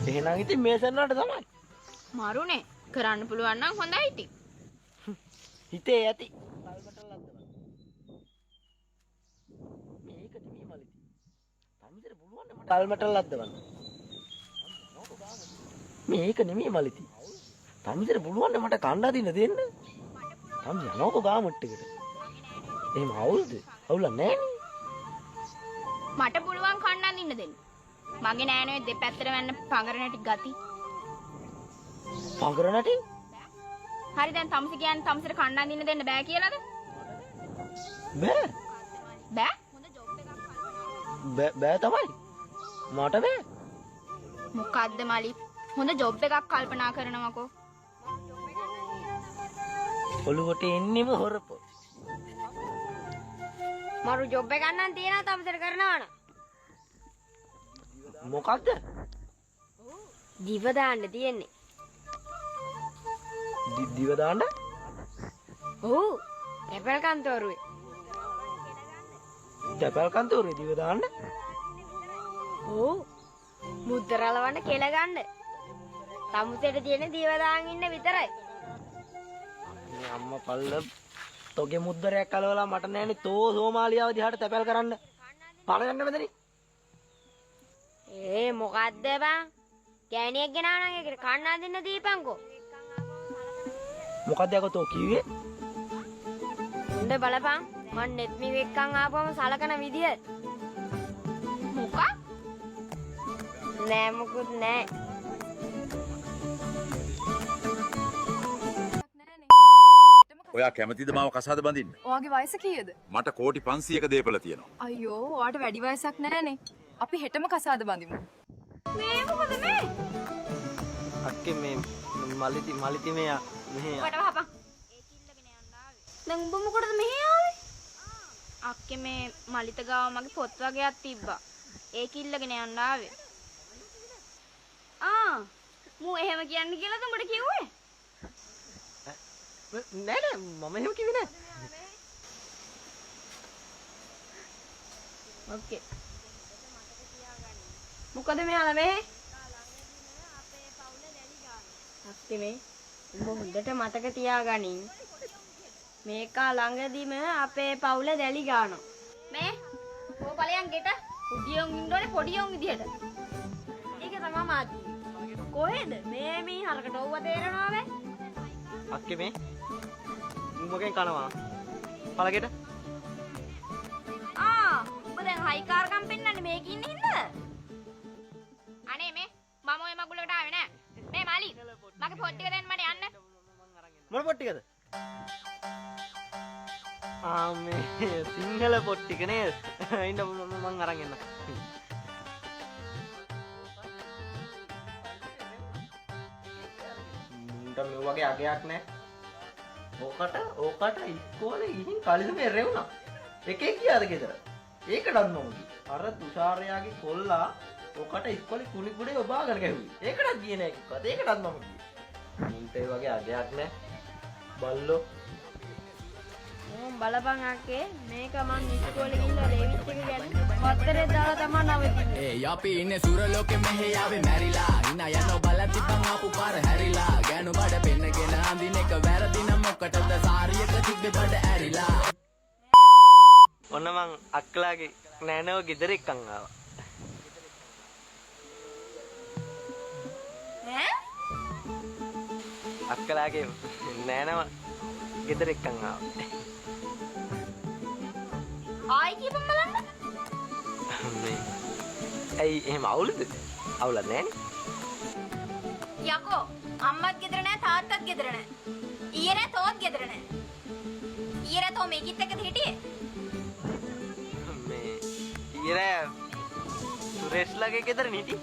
එහෙනම් ඉතින් මේ සෙන්නට තමයි. මරුනේ කරන්න පුළුවන් නම් හොඳයි ඉතින්. හිතේ ඇති. මේක නෙමෙයි මලිති. තනිකර පුළුවන් මට කල්මටල් ලද්දවන්න. මේක නෙමෙයි මලිති. තනිකර පුළුවන් මට කණ්ඩා දින්න දෙන්න. තම යනකො ගාමට් එකට. එහෙම අවුල්ද? අවුලක් නෑනේ. මට පුළුවන් කණ්ඩා දින්න දෙන්න. මගේ නෑනේ දෙපැත්තට වෙන්න පඟරන ටික ගති. පඟරනටි? හරි දැන් තමුසි කියන්නේ තමුසට කණ්ඩා දින්න දෙන්න බෑ කියලාද? බෑ. බෑ? බෑ තමයි. මට බෑ. මොකද්ද මලි? හොඳ ජොබ් එකක් කල්පනා කරනවකෝ. ඔළුවට එන්නෙම හොරපො. මරු ජොබ් එක ගන්න තියනවා තමුසට කරනවන. මොකක්ද? දිව දාන්න තියෙන්නේ. දිව දාන්න? ඔව්. තැපැල් කන්තෝරුවේ. තැපැල් කන්තෝරුවේ දිව දාන්න? ඔව්. මුද්දරලවන්න කෙල ගන්න. තමුසෙට තියෙන දිව දාන් ඉන්න විතරයි. මේ අම්මා පල්ල තෝගේ මුද්දරයක් කලවලා මට නෑනේ තෝ සෝමාලියාව දිහාට තැපැල් කරන්න. පාන යන්න මෙතනින්. මොකද්ද බං? ගෑණියෙක් ගෙනාව නම් ඒකට කන්නා දෙන්න දීපන්කෝ. මොකද්ද යකෝ තෝ කිව්වේ? හොඳ බලපන්. මන් නෙත් මි වෙක්කන් ආපුවම සලකන විදිය. මොකක්? නෑ මොකුත් නෑ. ඔයා කැමතිද මාව කසාද බඳින්න? ඔයාගේ වයස කීයද? මට කෝටි 500ක දේපල තියෙනවා. අයියෝ, ඔයාට වැඩි වයසක් නැහැනේ. අපි හෙටම කසාද බඳිමු. මේ මොකද මේ? අක්කේ මේ මලිති මෙහෙ වට වහපන්. දැන් උඹ මොකටද මෙහෙ ආවේ? අක්කේ මේ මලිත ගාව මගේ පොත් වගේක් තිබ්බා. ඒක ඉල්ලගෙන යන්න ආවේ. මූ එහෙම කියන්න කියලාද උඹට කිව්වේ? නෑ මම එහෙම කිව්වේ නෑ. ඕකේ. මොකද මෙයාලා මේ? අක්කේ මේ උඹ හොඳට මතක තියාගනින්. මේක ළඟදීම අපේ පවුල දැලි ගන්නවා. මේ කො බලයන් ගෙට උඩියොන් ඉන්නෝනේ පොඩියොන් විදියට. ඒක තමයි මාත්. කොහෙද මේ හරකට ඔව්ව තේරෙනවා වේ? අක්කේ මේ මොකෙන් කනවා? පළගෙට. උඹ දැන් හයි කාර්කම් පෙන්නන්නේ මේක ඉන්නේ හින්දාද? අනේ මේ මම ඔය මගුලකට ආවේ නෑ. මේ මාලි මගේ පොත් ටික දෙන්න මට යන්න. මොන පොත් ටිකද? මේ සිංහල පොත් ටික නේද? ඉන්න මං අරන් එන්න. මුන්ට මේ වගේ අගයක් නෑ. ඕකට ඉස්කෝලේ ගිහින් කලිසමේ රෙවුනා. එකේ ගියාද ගෙදර? ඒකටත් නොගි. අර තුෂාරයාගේ කොල්ලා ඕකට ඉස්කෝලේ කුණි කුඩේ ඔබාගෙන ගැහුවේ. ඒකටත් ගියේ නෑ කිව්වා. ඒකටත් මම ගියේ. මුන්ට ඒ වගේ අගයක් නෑ. බල්ලෝ බලපන් අක්කේ මේක මං ඉස්කෝලේ ගිහිල්ලා ලේවිච් එක ගැන පත්තරේ දාලා තමයි නවතින්නේ. ඒ අපි ඉන්නේ සුර ලෝකෙ මෙහෙ ආවේ මැරිලා. ඉන්න යනවා බලන් තිබ්බන් ආපු පාර හැරිලා. ගෑනු බඩ පෙන්නගෙන අඳින එක වැරදි නම් මොකටද සාරියක තිබ්බේ බඩ ඇරිලා. ඔන්න මං අක්කලාගේ නෑනව ගෙදර එක්කන් ආවා. ඈ? අක්කලාගේ නෑනව ගෙදර එක්කන් ආවා. ආයි කියපන් බලන්න. මේ ඇයි එහෙම අවුලද? අවුලක් නෑනේ. යකෝ අම්මත් ගෙදර නෑ තාත්තත් ගෙදර නෑ. ඊයේ නෑ තෝත් ගෙදර නෑ. ඊයේ නෑ තෝ මේකිත් එක්කද හිටියේ? මේ ඊයේ සුරේෂ්ලාගේ ගෙදර නිටි.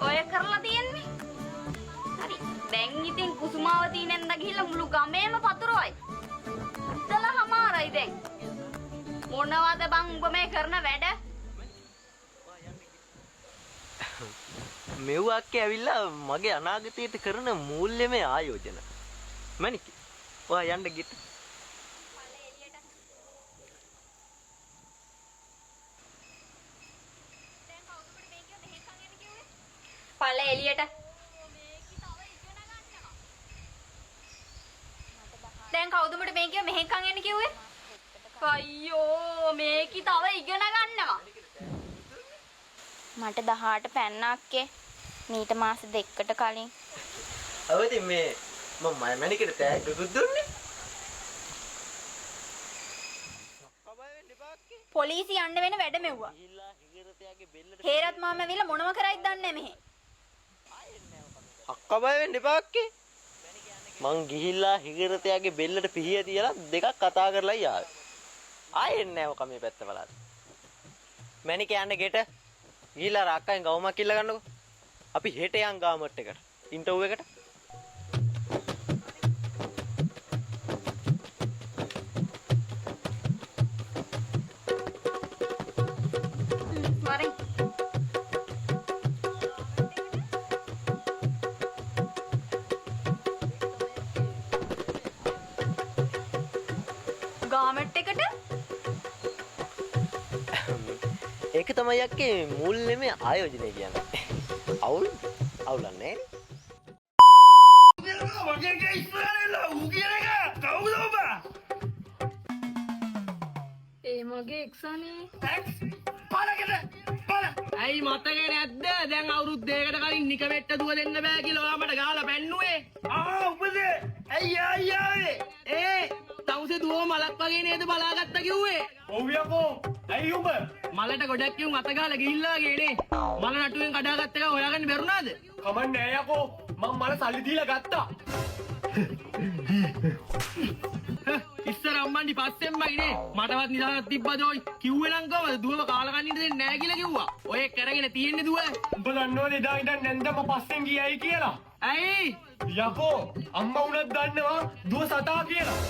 ඔය කරලා තියෙන්නේ. හරි. දැන් ඉතින් කුසුමාවතී නැන්ද ගිහිල්ලා මුළු ගමේම පතුරවයි. ඉතලහමාරයි දැන්. මොනවද බං උඹ මේ කරන වැඩ? මෙව් අක්කේ ඇවිල්ලා මගේ අනාගතයට කරන මූල්‍යමය ආයෝජන. මණික්. ඔයා යන්න ගිට. එළියට. දැන් කවුද මට මේ කිව්ව මෙහෙන් කන් යන්න කිව්වේ? අයියෝ මේකි තව ඉගෙන ගන්නවා. මට 18 පැන්නක්කේ. මීට මාස 2කට කලින්. ඔව් ඉතින් මේ මම මැනිකට තෑග්ගකුත් දුන්නේ. පොලිසි යන්න වෙන වැඩ මෙව්වා. හේරත් මාම ඇවිල්ලා මොනව කරයිද දන්නේ නැහැ මෙහෙ. අක්කා බය වෙන්න එපා අක්කේ. මං ගිහිල්ලා හිගරතයාගේ බෙල්ලට පිහිය තියලා දෙකක් කතා කරලා ආවේ. ආයෙත් නෑ ඔක මේ පැත්ත බලන්න. මැනික යන්න ගෙට. ගිහිල්ලා අක්කෙන් ගවුමක් ඉල්ල ගන්නකො. අපි හෙට යන් ගාමට් එකට. ඉන්ටර්වයුව එකට. මරින්. ගාමට් එකට ඒක තමයි අක්කේ මුල් නෙමෙයි ආයෝජනය කියන්නේ. අවුලක් නෑ. ඒ මගේ එක්සනේ. ඇයි මතකේ නැද්ද? දැන් අවුරුදු දෙකකට කලින් නිකමෙට්ට දුව දෙන්න බෑ කියලා ඔයා මට ගාලා පැන්නුවේ. උපද? අයියා. තවුසේ දුව මලක් වගේ නේද බලාගත්ත කිව්වේ? ඔව් යකෝ. ඇයි උඹ? මලට ගොඩක් කිව්න් අත ගාලා ගිහිල්ලා ගේනේ. මල නටුවෙන් කඩාගත්ත එක හොයාගන්න බැරුණාද? කමන්නේ නෑ යකෝ. මං මල සල්ලි දීලා ගත්තා. ඉස්සර අම්මන්ඩි පස්සෙන් මගිනේ මටවත් නිදාගන්න තිබ්බද ඔයි කිව්වේ නම් කොහමද දුවව කාලා කන්න ඉන්න දෙන්නේ නැහැ කියලා කිව්වා. ඔය කරගෙන තියෙන්නේ දුව. උඹ දන්නවද එදා ඉඳන් නැන්දම පස්සෙන් ගියයි කියලා? ඇයි? යකෝ අම්මා උනත් දන්නවා දුව සතා කියලා.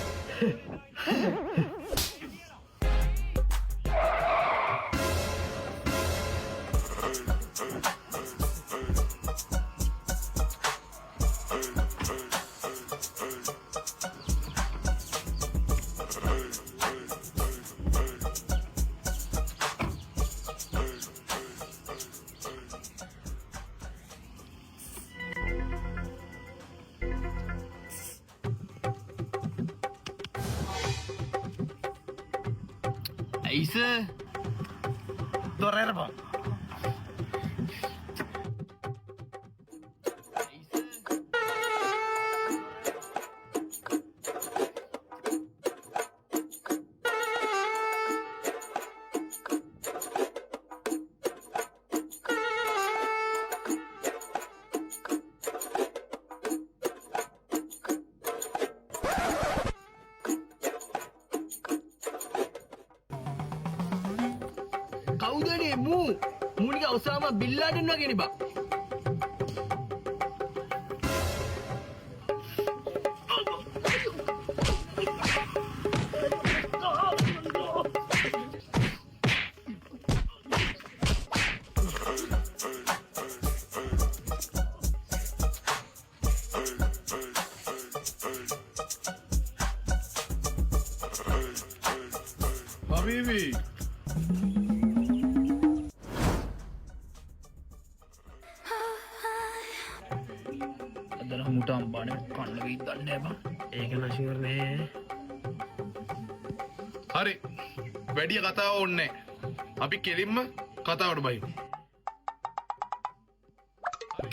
Aisa Dorrer bang. කවුදනේ මූනික Osama bin Laden වගේනේ බා. Habibi මුට අම්බානේ කන්න වෙයි දන්නේ බං. ඒක නෂුවර් නේ. හරි. වැඩි කතාව ඕනේ නැහැ. අපි කෙලින්ම කතාවට බහිමු.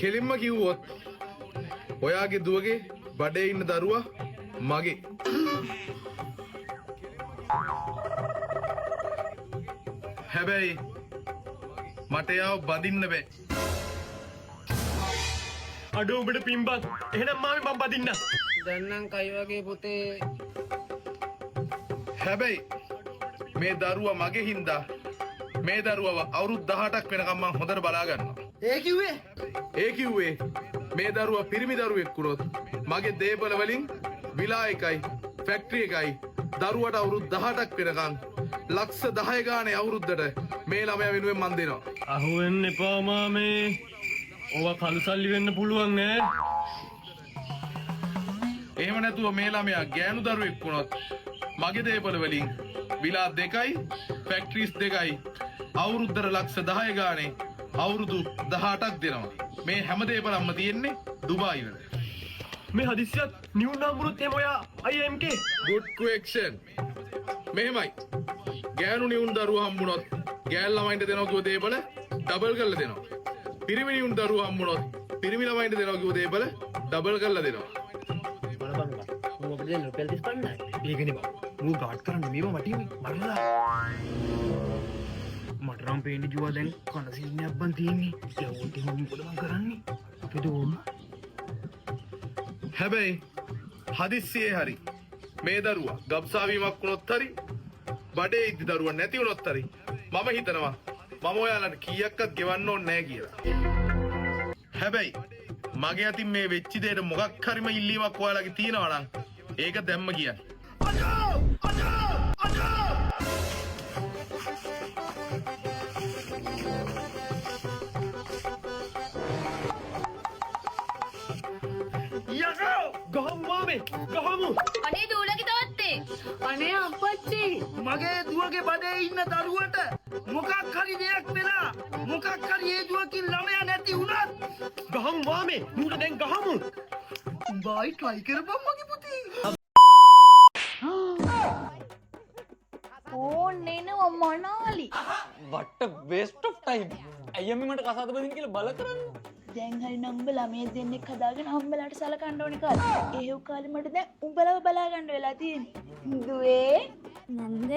කෙලින්ම කිව්වොත් ඔයාගේ දුවගේ බඩේ ඉන්න දරුවා මගේ. හැබැයි මට යාව බඳින්න බෑ. අඩෝ උඹට පිම්බත්. එහෙනම් මාමි මම බදින්න. දැන් නම් කයි වගේ පුතේ. හැබැයි මේ දරුවා මගේ හින්දා මේ දරුවව අවුරුදු 18ක් වෙනකම් මම හොඳට බලා ගන්නවා. ඒ කිව්වේ මේ දරුවා පිරිමි දරුවෙක් වුණොත් මගේ දේපල වලින් විලා එකයි ෆැක්ටරි එකයි දරුවට අවුරුදු 18ක් වෙනකම් ලක්ෂ 10 ගානේ අවුරුද්දට මේ ළමයා වෙනුවෙන් මන් දෙනවා. අහුවෙන්න එපා මාමේ. ඔවා කළු සල්ලි වෙන්න පුළුවන් ඈ. එහෙම නැතුව මේ ළමයා ගෑනු දරුවෙක් වුණොත් මගේ දේපල වලින් විලා 2යි ෆැක්ටරිස් 2යි අවුරුද්දට ලක්ෂ 10 ගානේ අවුරුදු 18ක් දෙනවා. මේ හැම දේපලක්ම තියෙන්නේ දුබායි වල. මේ හදිස්සියත් නිව් නම්බරුත් එම ඔයා IMK good question. මෙහෙමයි. ගෑනු නිවුන් දරුවා හම්බුනොත් ගෑල් ළමයින්ට දෙනවා කිව්ව දේපල ඩබල් කරලා දෙනවා. පිරිමි නිවුන් දරුවා හම්බුනොත් පිරිමි ළමයින්ට දෙනවා කිව්ව දේපල ඩබල් කරලා දෙනවා. ඒකනේ බා මූ ගාඩ් කරන්න මේව වටින්නේ මරලා මට නම් පේන්නේ ජුවා දැන් කන සින්නයක් බන් තියෙන්නේ ඒකට මොකද මං කරන්නේ අපිට ඕන හැබැයි හදිස්සියේ හරි මේ දරුවා ගබ්සාවීමක් වුණොත් හරි බඩේ ඉද්දි දරුවා නැති වුණොත් හරි මම හිතනවා මම ඔයාලට කීයක්වත් ගෙවන්න ඕනේ නැහැ කියලා. හැබැයි මගේ අතින් මේ වෙච්ච දෙයට මොකක් හරිම ඉල්ලීමක් ඔයාලගේ තියෙනවා නම් ඒක දැම්ම කියන්න. ගහමු මාමේ ගහමු අනේ දූලගේ තාත්තේ අනේ අපච්චි මගේ දුවගේ බඩේ ඉන්න දරුවට මොකක් හරි දෙයක් වෙලා මොකක් හරි ඒ දුවකින් ළමයා නැති වුණත් ගහමු මාමේ නූට දැන් ගහමු උඹයි try කරපන් මගේ පුතේ ඕන්නේ නෝ මොනාලි. what a waste of time. අයියා මට කසාද බඳින්න කියලා බල කරන්නේ. දැන් හරි නම් උඹලා මේ දෙන්නෙක් හදාගෙන හම්බලාට සලකන්න ඕනේ කාලේ. එහෙව් කාලේ මට දැන් උඹලව බලා ගන්න වෙලා තියෙන්නේ. දුවේ නන්ද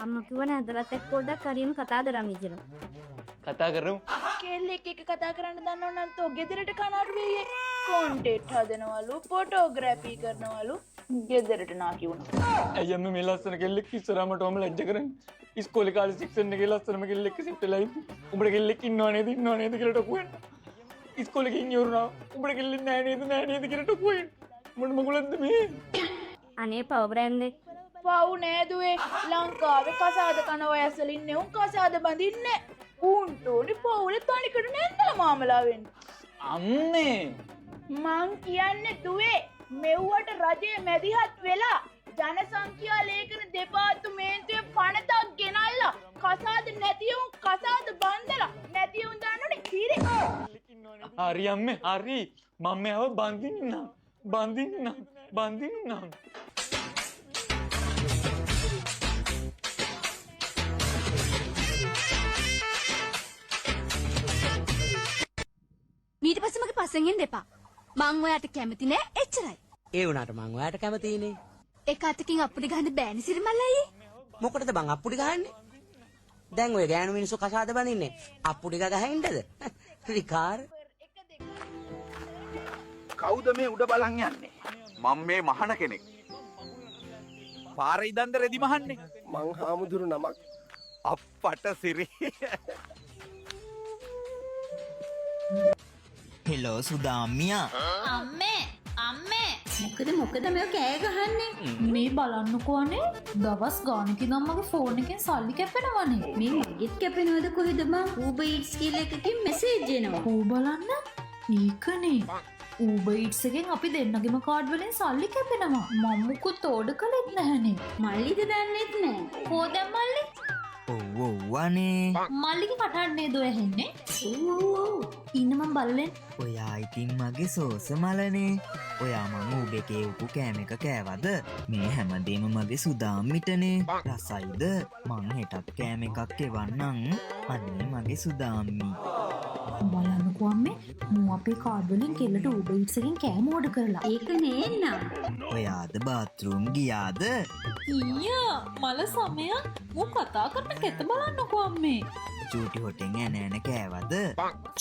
අම්ම කිව්ව නේදලත් එක්ක පොඩ්ඩක් හරියම කතා කරමු කියලා. කතා කරමු. කෙල්ලෙක් එක්ක කතා කරන්න දන්නව නම් තෝ ගෙදරට කනඩු වෙයි. කොන්ටෙන්ට් හදනවලු, ෆොටෝග්‍රැෆි කරනවලු. ගෙදරට නාකි වුණා. අයියා මේ ලස්සන කෙල්ලෙක් ඉස්සරහමට ඔම ලැජ්ජ කරන්නේ. ඉස්කෝලේ කාලේ සෙක්ෂන් එකේ ලස්සනම කෙල්ලෙක් සිට් වෙලා ඉන්නේ. උඹට කෙල්ලෙක් ඉන්නව නේද කියලා ටොකු වෙන්න. ඉස්කෝලේ ගිහින් ඉවරුණා. උඹට කෙල්ලෙක් නෑ නේද කියලා ටොකු වෙන්න. මොන මගුලක්ද මේ? අනේ පව බ්‍රෑන්ඩ් පව් නෑදුවේ ලංකාවේ කසාද කන වයසල ඉන්නේ උන් කසාද බඳින්නේ. උන්ටෝනි පවුලේ තනිකඩ නැන්නලා මාමලා වෙන්නේ. අම්මේ මං කියන්නේ දුවේ මෙව්වට රජයේ මැදිහත් වෙලා ජනසංඛ්‍යා ලේඛන දෙපාර්තමේන්තුවේ පනතක් ගෙනල්ලා කසාද නැතිවුන් කසාද බන්දලා නැතිවුන් දාන්නනේ කිරි. හරි අම්මේ හරි මම ආව බඳින්න ඊට පස්සේ මගේ පස්සෙන් එන්න එපා. මං ඔයාට කැමති නෑ එච්චරයි. ඒ වුණාට මං ඔයාට කැමතිනේ එක අතකින් අප්පුඩි ගහන්න බෑනේ සිරිමල් අයියේ. මොකටද බං අප්පුඩි ගහන්නේ දැන් ඔය ගෑනු මිනිස්සු කසාද බඳින්නේ අප්පුඩි ගහින්නද විකාර කවුද මේ උඩ බලන් යන්නේ? මම මේ මහන කෙනෙක්. පාරේ ඉඳන්ද රෙදි මහන්නේ? මං හාමුදුරු නමක් අප්පට සිරි. හෙලෝ සුදාම්මියා අම්මේ මොකද මේ කෑ ගහන්නේ? මේ බලන්නකෝ අනේ දවස් ගානකින් අම්මගේ ෆෝන් එකෙන් සල්ලි කැපෙනවනේ. මේ මගෙත් කැපෙනවද කොහෙද බං? Uber Eats කියලා එකකින් මෙසේජ් එනවා. ඌ බලන්න. ඒකනේ. Uber Eats එකෙන් අපි දෙන්නගෙම කාඩ් වලින් සල්ලි කැපෙනවා. මම මුකුත් ඕඩර් කළෙත් නැහනේ. මල්ලිද දන්නෙත් නෑ. කොහෙද මල්ලි? ඔව් අනේ මල්ලිගේ කටහඬ නේද ඇහෙන්නේ? ඔව් ඉන්න මම බලන්න. ඔයා ඉතින් මගේ සෝස මලනේ ඔයා මම උබේකේ උපු කෑම එක කෑවද මේ හැමදේම මගේ සුදාම්මිටනේ රසයිද මං හෙටත් කෑම එකක් එවන්නම් අනේ මගේ සුදාම්මි බලන්නකෝ අම්මේ මම අපේ කාඩ් වලින් කෙල්ලට Uber Eats එකෙන් කෑම ඕඩර් කරලා. ඒක නේන්නම්. ඔයාද බාත්රූම් ගියාද ඊයා මල සමයක් මෝ කතා කරන කෙත බලන්නකෝ අම්මේ. චූටි හොටෙන් ඇන කෑවද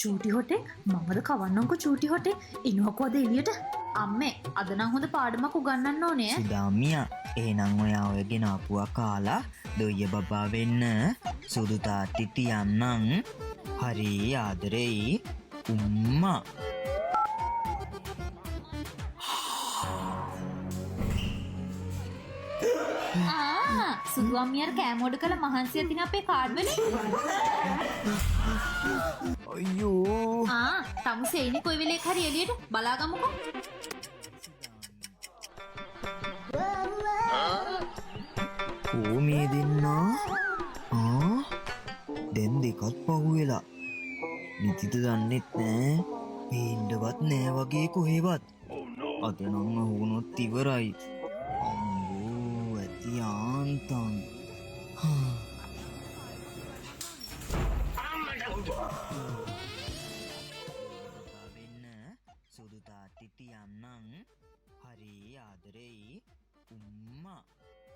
චූටි හොටේ මමද කවන්නම්කෝ චූටි හොටේ ඉනවකෝද එළියට. අම්මේ අද නම් හොඳ පාඩමක් උගන්වන්න ඕනේ. සුදාම්මියා එහෙනම් ඔයා ඔය ගෙනාපුවා කාලා දොයිය බබා වෙන්න සුදු තාට්ටි තියන්නම් හරි ආදරෙයි උම්මා. සුදු අම්මියර කෑම ඕඩර් කළ මහන්සිය තින අපේ කාඩ් වලින්. අයියෝ තමු සේනි කොයි වෙලේ හරි එළියට බලාගමුකෝ. මේ දෙන්නා දැන් දෙකත් පහුවෙලා නිතිත දන්නෙත් නෑ පේන්ඩවත් නෑ වගේ කොහෙවත් අතනම් අහුණොත් ඉවරයි අම්බෝ ඇති ආන්තන් වෙන්න සුදු තාත්තිති යන්නං හරි ආදරෙයි